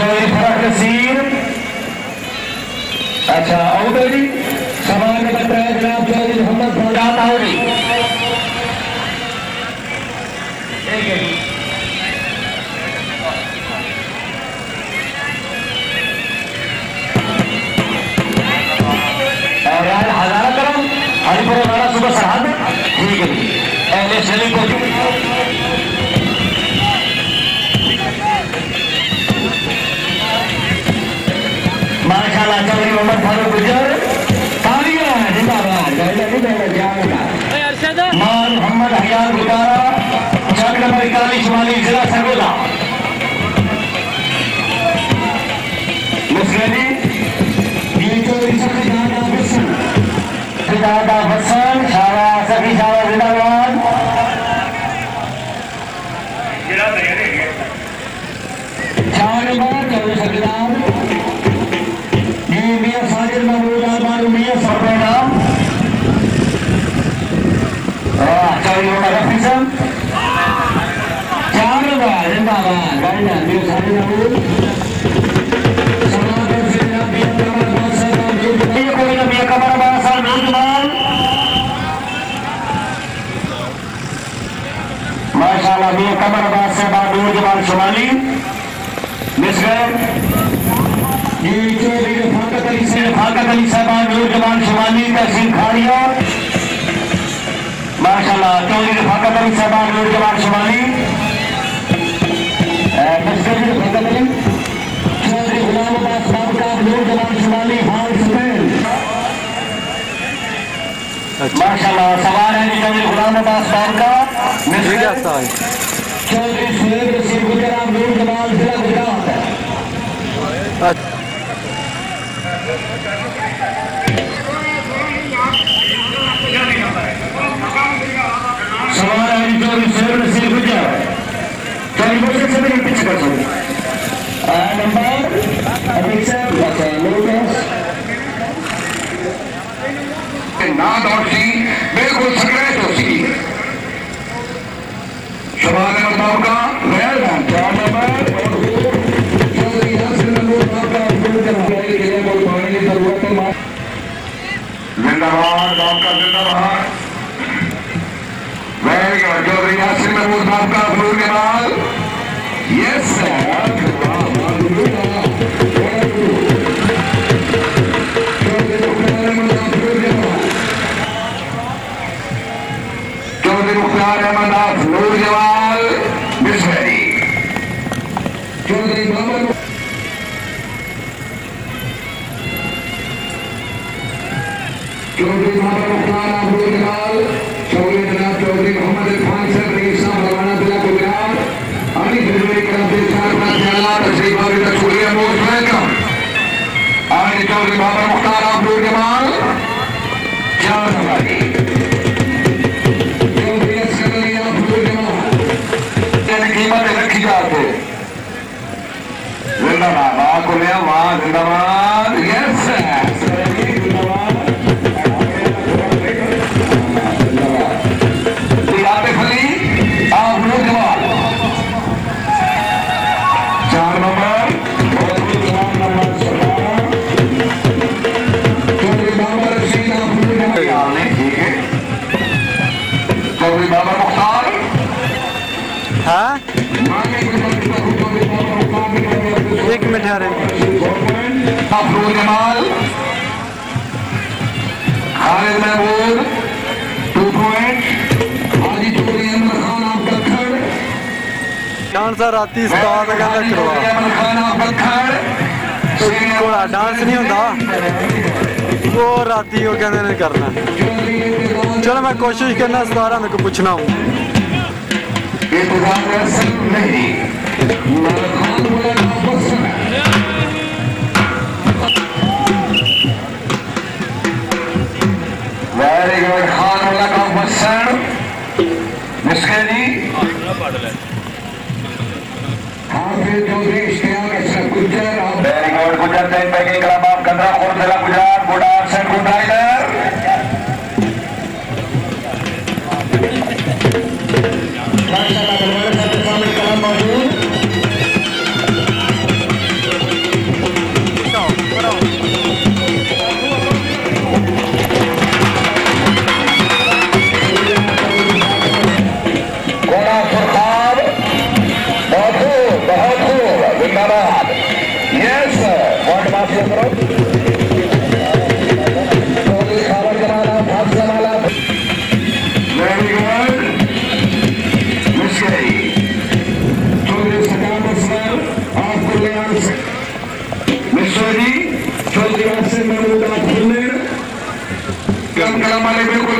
चौधरी फरक नसीर। अच्छा आउट है जी। सवाल नंबर 3 जनाब चौधरी मोहम्मद फौजात आउरी। हजारा करम हरिपुर राणा सुबह सरहद ठीक है जी। पहले सलीम को माशाल्लाह चौधरी मोहम्मद फारूक गुजर तालियां जिंदाबाद। मान मोहम्मद हयात गुजारा चौक नंबर 41 शुमाली जिला सरगोदा। मुस्लिम दादा हसन शारा सभी शारा जिंदाबाद। चार नंबर चौधरी सकीदार जी मियां साजिद महमूद आलमानी मियां सरपेना चौधरी मोहम्मद हफीज़। चार नंबर जिंदाबाद गाइडर मियां साजिद महमूद। माशाल्लाह मियां कमर अब्बास साहब नूर जमाल शुमाली मिस गए जी। चौधरी फाकत अली साहब नूर जमाल शुमाली तहसील खाड़िया। माशाल्लाह चौधरी फाकत अली साहब नूर जमाल शुमाली मिस गए फाकत अली। चौधरी गुलाम अब्बास बाबका नूर जमाल शुमाली हाल सुबेल। माशाल्लाह सवाल है चौधरी गुलाम अब्बास बाबका चौधरी सुहेब रशीद गुजरात नूर जमाल जिला गुजरात। सवाल है चौधरी सुहेब रशीद गुजरात चौधरी मोशे से मेरे पीछे कर सकते नंबर अपेक्षा ना दौड़ती बिल्कुल सक्रेट होती। सवाल है का गैर चार नंबर चौधरी यासिर महमूद आपका जिंदाबाद आपका जिंदाबाद। वेरी गुड चौधरी यासिर महमूद आपका अब्दुल जमाल। यस चौधरी मुख्तार अहमद नूर जमाल बिस्वेरी। चौधरी बाबर मुख्तार नूर जमाल। चौधरी जनाब चौधरी मोहम्मद इरफान साहब रईस साहब रवाना जिला गुजरात। अली बिजली करम के साथ तशरीफ आवर का शुक्रिया मोस्ट वेलकम। आज चौधरी बाबर मुख्तार नूर जमाल चार नंबर कीमत रखी जाते जिंदाबाद को लिया वहां जिंदाबाद। यस फली आप लोग जवाब चार नंबर चौधरी बाबर रशीद आप लोग ठीक है। चौधरी बाबर मुख्तार हाँ एक मिनट आ रहे अब्दुल जमाल खालिद महमूद 2 पॉइंट। हाजी चौधरी अहमद खान आप दखड़ डांस राती उस्ताद कहता करवा खान आप दखड़ थोड़ा डांस नहीं होता वो राती वो कहते नहीं करना। चलो मैं कोशिश करना उस्ताद मेरे को पूछना हूँ नहीं वेरी गुड खान वाला का बसन मिसके जी Hafiz Chaudhry Ishtiaq Ashraf Gujjar. Very good Gujjar tent pegging club of Kandra Khurd जिला Gujrat. Good option good rider. माशाल्लाह बलवान साहब के सामने कलाम मौजूद राणा फुरखान, बहुत खूब जिंदाबाद। यस पॉइंट माफ करो। चौधरी खावर जमाना भाग जमाना वेरी गुड मिस गई। चौधरी सकाम असर आप कल्याण से मिश्रा जी चौधरी से महमूद आप खुलने कम कलम वाले बिल्कुल